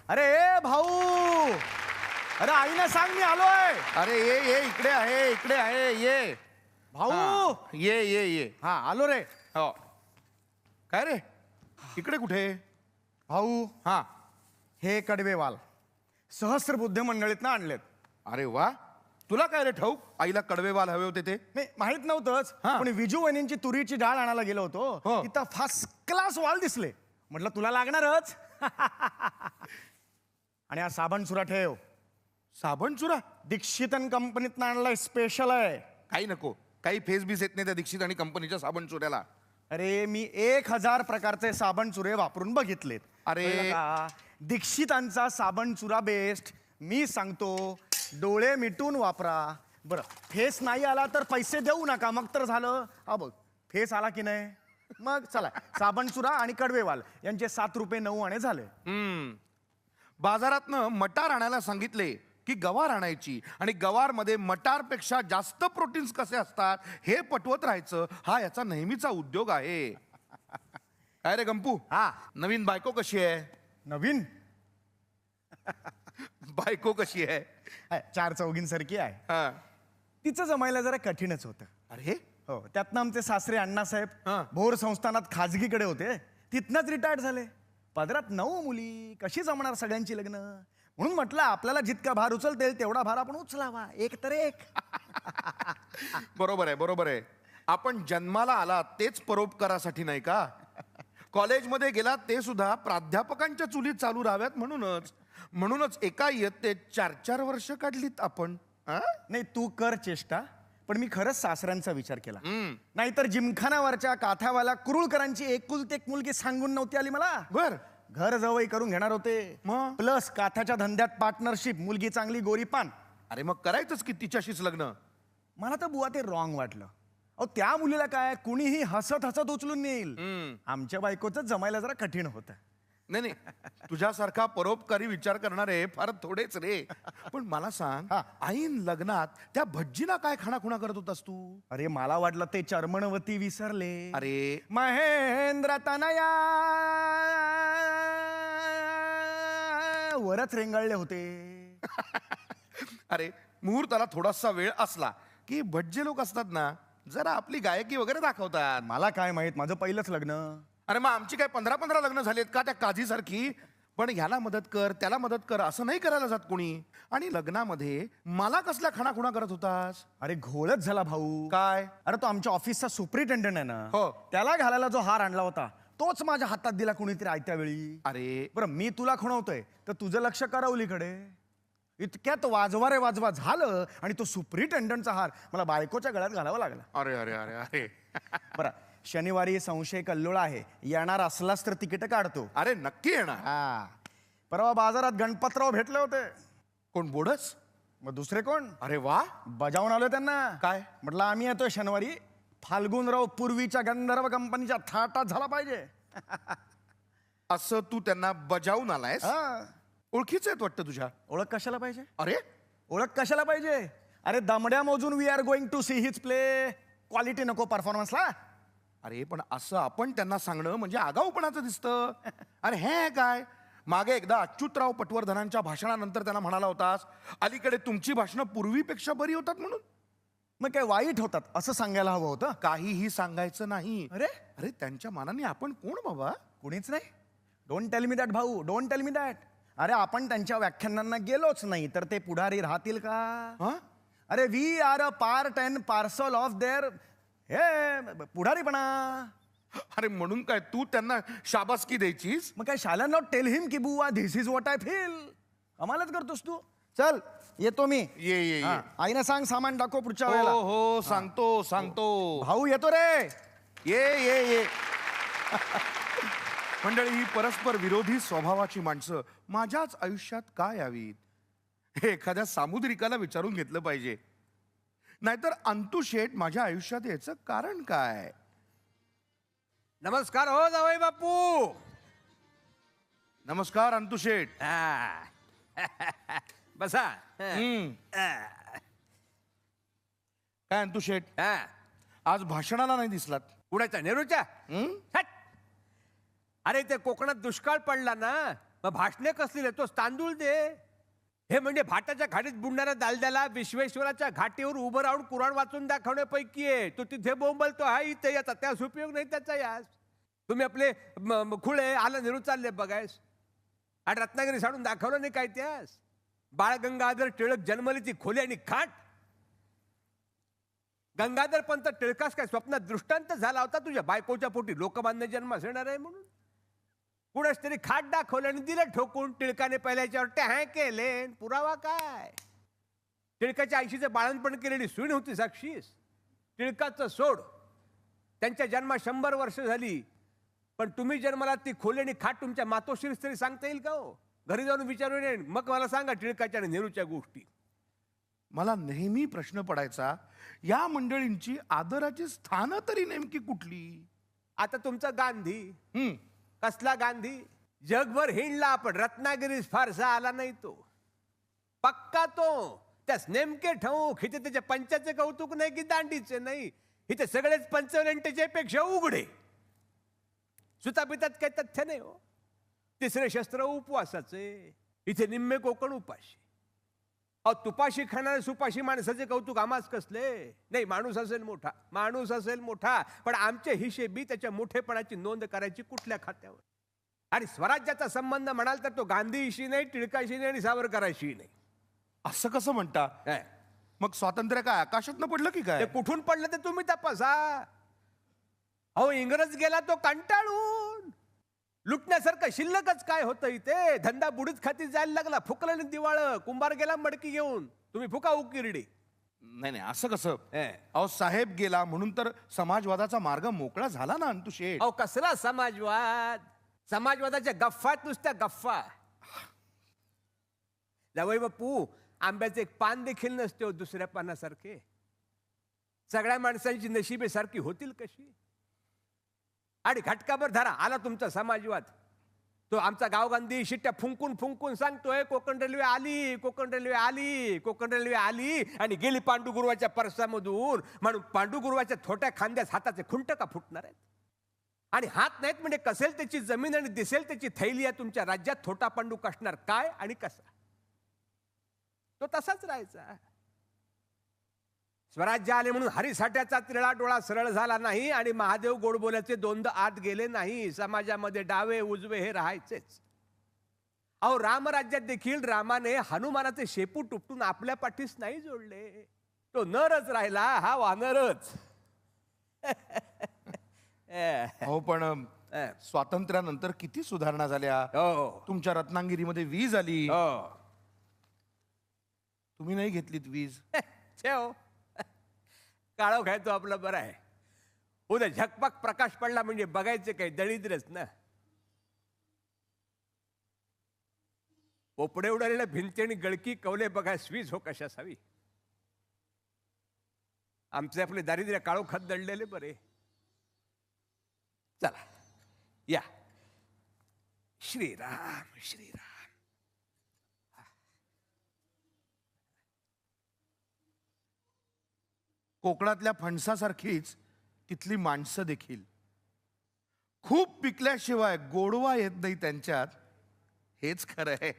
अरे ए भाऊ, अरे आईला सांग मी आलोय. अरे ये इकडे आहे ये भाऊ हा, ये हा आलो रे. हो काय रे इकडे कुठे भाऊ हा हे कडवेवाल सहस्र बुद्ध मंडळीतनं आणलेत. अरे वा तुला काय रे ठाऊक आईला कडवेवाल हवे होते ते नाही माहित नव्हतंच, हा. पण विजू वहिनींची तुरीची डाळ आणायला गेलो होतो. हो. तिथं फर्स्ट क्लास वाल दिसले. म्हटलं तुला लागणारच. आणि हा साबण सुरा ठेव. साबण चुरा दीक्षितन कंपनीतनं आणलाय, स्पेशल आहे. काही नको काही फेस बीस येत नाही त्या दीक्षित आणि कंपनीच्या साबण चुऱ्याला. अरे मी 1000 प्रकारचे साबण चुरे वापरून बघितलेत. अरे. कळलं का? दीक्षितांचा साबण चुरा बेस्ट. मी सांगतो डोळे मिटून वापरा. बरं फेस नाही आला तर पैसे देऊ नका, मग तर झालं. हा बघ फेस आला की नाही, मग चला साबण चुरा आणि कडवेवाल यांचे 7 रुपये 9 आणे झाले. बाजारातनं मटार आणायला सांगितले की गवार आणायची आणि गवारमध्ये मटारपेक्षा जास्त प्रोटीन्स कसे असतात हे पटवत राहायचं, हा याचा नेहमीचा उद्योग आहे. काय रे गंपू हा नवीन बायको कशी आहे? नवीन बायको कशी आहे? 4 चौघींसारखी आहे. हा. तिचं जमायला जरा कठीणच होतं. अरे हो त्यातनं आमचे सासरे अण्णासाहेब हा. भोर संस्थानात खाजगीकडे होते, तिथनंच रिटायर्ड झाले. पदरात 9 मुली, कशी जमणार सगळ्यांची लग्न? म्हणून म्हटलं आपल्याला जितका भार उचलता येईल तेवढा भार आपण उचलावा, एक तर एक. बरोबर आहे. आपण जन्माला आला तेच परोपकारासाठी नाही का? कॉलेजमध्ये गेला ते सुद्धा प्राध्यापकांच्या चुलीत चालू राहाव्यात म्हणूनच एका इयत्तेत 4 वर्ष काढलीत आपण. हा? नाही तू कर चेष्टा, पण मी खरंच सासऱ्यांचा विचार केला. नाहीतर जिमखानावरच्या काथ्यावाला कुरुळकरांची एकुलती एक मुलगी सांगून नव्हती आली मला. बर घर जवळ करून घेणार होते, मग? प्लस काथ्याच्या धंद्यात पार्टनरशिप, मुलगी चांगली गोरी पान. अरे मग करायचंच की तिच्याशीच लग्न. मला तर बुवा ते रॉंग वाटलं. अहो त्या मुलीला काय कुणीही हसत हसत उचलून नेईल. आमच्या बायकोच जमायला जरा कठीण होतं. नाही तुझ्यासारखा परोपकारी विचार करणारे फार थोडेच रे. पण मला सांग हा. ऐन लग्नात त्या भज्जीला काय खाणाखुणा करत होतास तू? अरे मला वाटलं ते चर्मणवती विसरले. अरे महेंद्र तनया वरच रेंगाळले होते. अरे मुहूर्ताला थोडासा वेळ असला की भज्जे लोक असतात ना जरा आपली गायकी वगैरे दाखवतात. मला काय माहित, माझं पहिलंच लग्न. अरे मग आमची काय 15 लग्न झालेत का त्या काझी सारखी? पण ह्याला मदत कर त्याला मदत कर असं नाही करायला जात कोणी. आणि लग्नामध्ये मला कसल्या खाणाखुणा करत होतास? अरे घोळच झाला भाऊ. काय? अरे तो आमच्या ऑफिसचा सुपरिटेंडंट आहे ना, हो. त्याला घालायला जो हार आणला होता तोच माझ्या हातात दिला कुणीतरी आयत्या वेळी. अरे बरं मी तुला खुणवतोय तर तुझं लक्ष करवलीकडे. इतक्यात वाजवा रे वाजवा झालं आणि तो सुपरिटेंडंटचा हार मला बायकोच्या गळ्यात घालावा लागला. अरे अरे अरे अरे बरं शनिवारी संशय कल्लोळ आहे, येणार असलास तर तिकीट काढतो. अरे नक्की येणार. हा परवा बाजारात गणपतराव भेटले होते. कोण बोडस? मग दुसरे कोण? अरे वा बजावून आलो त्यांना. काय? म्हटलं आम्ही येतोय शनिवारी, फाल्गुनराव पूर्वीच्या गंधर्व कंपनीच्या थाटात झाला पाहिजे. असं तू त्यांना बजावून आलायस? हा. ओळखीच आहेत वाटतं तुझ्या. ओळख कशाला पाहिजे? अरे ओळख कशाला पाहिजे? अरे दमड्या मोजून we are going to see his play. Quality नको परफॉर्मन्सला. अरे पण असं आपण त्यांना सांगणं म्हणजे आगाऊपणाचं दिसतं. अरे हे काय मागे एकदा अच्युतराव पटवर्धनांच्या भाषणानंतर त्यांना म्हणाला होतास अलीकडे तुमची भाषणं पूर्वीपेक्षा बरी होतात म्हणून. मग काय वाईट होतात असं सांगायला हवं होतं. काहीही सांगायचं नाही. अरे अरे त्यांच्या मानाने आपण कोण बाबा? कुणीच नाही. डोंट टेल मी दॅट भाऊ, डोंट टेल मी दॅट. अरे आपण त्यांच्या व्याख्यानांना गेलोच नाही तर ते पुढारी राहतील का? हा? अरे we are a part and parcel of their हे पुढारीपणा. अरे म्हणून काय तू त्यांना शाबासकी द्यायचीस? मग काय शाला नॉट टेल हिम की बुवा this is what I feel. कमालच करतोस तू. चल येतो मी. ये हा, आईनं सांग सामान टाको पुढच्या हो वेळेला. हो सांगतो. भाऊ येतो रे. ये मंडळी ही परस्पर विरोधी स्वभावाची माणसं माझ्याच आयुष्यात का यावीत हे एखाद्या सामुद्रिकाला विचारून घेतलं पाहिजे. नाहीतर अंतू शेठ माझ्या आयुष्यात याचं कारण काय? नमस्कार हो जावई बापू. नमस्कार अंतू शेठ. बसा. काय अंतू शेठ आज भाषणाला नाही दिसलात? कुणाच्या? नेहरूच्या? हट. अरे ते कोकणात दुष्काळ पडला ना मग भाषणे कसली देतोस? तांदूळ दे. हे म्हणजे भाटाच्या घाटीत बुडणाऱ्या दालद्याला विश्वेश्वराच्या घाटीवर उभं राहून कुराण वाचून दाखवण्यापैकी आहे. तो तिथे बोंबलतो, हा इथे याचा त्यास उपयोग नाही त्याचा यास. तुम्ही आपले खुळे आलं नेहरू चालले बघायस आणि रत्नागिरी साडून दाखवलं नाही काय त्यास. बाळ गंगाधर टिळक जन्मली ती खोली आणि खाट. गंगाधर पंत टिळकास काय स्वप्नात दृष्टांत झाला होता तुझ्या बायकोच्या पोटी लोकमान्य जन्मास येणार आहे म्हणून? कुणाच तरी खाट दाखवलं आणि दिलं ठोकून. टिळकाने पहिल्याच्यावर टॅ केले. पुरावा काय? टिळकाच्या आईशीचं बाळणपण केलेली सून होती साक्षीस. टिळकाचं सोड, त्यांच्या जन्मा 100 वर्ष झाली, पण तुम्ही जन्माला ती खोली आणि खाट तुमच्या मातोश्रीस तरी सांगता येईल का हो? घरी जाऊन विचारून येईन मग मला सांगा टिळकाच्या आणि नेहरूच्या गोष्टी. मला नेहमी प्रश्न पडायचा, या मंडळींची आदराची स्थानं तरी नेमकी कुठली? आता तुमचा गांधी, हम्म. कसला गांधी? जगभर हिंडला आपण, रत्नागिरीस फारसा आला नाही तो. पक्का तो त्यास नेमके ठाऊक. इथे त्याच्या पंचाचे कौतुक नाही की दांडीचे नाही. इथे सगळेच पंचवलंटेच्या पेक्षा उघडे. सुतापितात काही तथ्य नाही हो. तिसरे शस्त्र उपवासाचे. इथे निम्मे कोकण उपाशी. अहो तुपाशी खाणारे सुपाशी माणसाचे कौतुक आम्हाच कसले? नाही, माणूस असेल मोठा, माणूस असेल मोठा, पण आमचे हिशेबी त्याच्या मोठेपणाची नोंद करायची कुठल्या खात्यावर? आणि स्वराज्याचा संबंध म्हणाल तर तो गांधीशी नाही, टिळकाशी नाही आणि सावरकराशी नाही. असं कसं म्हणता? मग स्वातंत्र्य काय आकाशातनं पडलं की ते काय? कुठून पडलं ते तुम्ही तपासा. अहो इंग्रज गेला तो कंटाळून. लुटण्यासारखं शिल्लकच काय होतं इथे? धंदा बुडीत खाती जायला लागला. फुकलं आणि दिवाळ. कुंभार गेला मडकी घेऊन. तुम्ही फुका उकिरडी. नाही नाही, असं कसं? अहो साहेब गेला म्हणून तर समाजवादाचा मार्ग मोकळा झाला ना अंतु शेठ. अहो कसला समाजवाद? समाजवादाच्या गफ्फात नुसत्या गफ्फा. जावई बापू, आंब्याचे एक पान देखील नसते हो दुसऱ्या पानासारखे. सगळ्या माणसांची नशिबे सारखी होतील कशी? आणि घटकाभर धरा आला तुमचा समाजवाद. तो आमचा गावगांधी शिट्ट्या फुंकून फुंकून सांगतोय कोकण रेल्वे आली, कोकण रेल्वे आली, कोकण रेल्वे आली, आणि गेली पांडुगुरुवाच्या परसामधून. म्हणून पांडुगुरुवाच्या छोट्या खांद्यास हाताचे खुंट का फुटणार आहेत? आणि हात नाहीत म्हणजे कसेल त्याची जमीन आणि दिसेल त्याची थैली आहे तुमच्या राज्यात. छोटा पांडू कसणार काय आणि कसा? तो तसाच राहायचा. स्वराज्य आले म्हणून हरिसाठ्याचा तिरळा डोळा सरळ झाला नाही आणि महादेव गोडबोल्याचे दोंद आत गेले नाही. समाजामध्ये डावे उजवे हे राहायचेच. अहो रामराज्यात देखील रामाने हनुमानाचे शेपूट उपटून आपल्या पाठीस नाही जोडले. तो नरच राहिला, हा वानरच. हो पण स्वातंत्र्यानंतर किती सुधारणा झाल्या. हो तुमच्या रत्नागिरीमध्ये वीज आली. हो. तुम्ही नाही घेतलीत वीज. ठेव, काळो खायचो आपलं बरं आहे. उद्या झकपक प्रकाश पडला म्हणजे बघायचे काही दळीद्रच ना. पोपडे उडालेल्या भिंती आणि गळकी कवले बघा स्वीज हो कशास हवी. आमचे आपले दारिद्र्य काळोखात दळलेले बरे. चला या. श्रीराम श्रीराम. कोकणातल्या फणसासारखीच तिथली माणसं देखील. खूप पिकल्याशिवाय गोडवा येत नाही त्यांच्यात. हेच खरं आहे.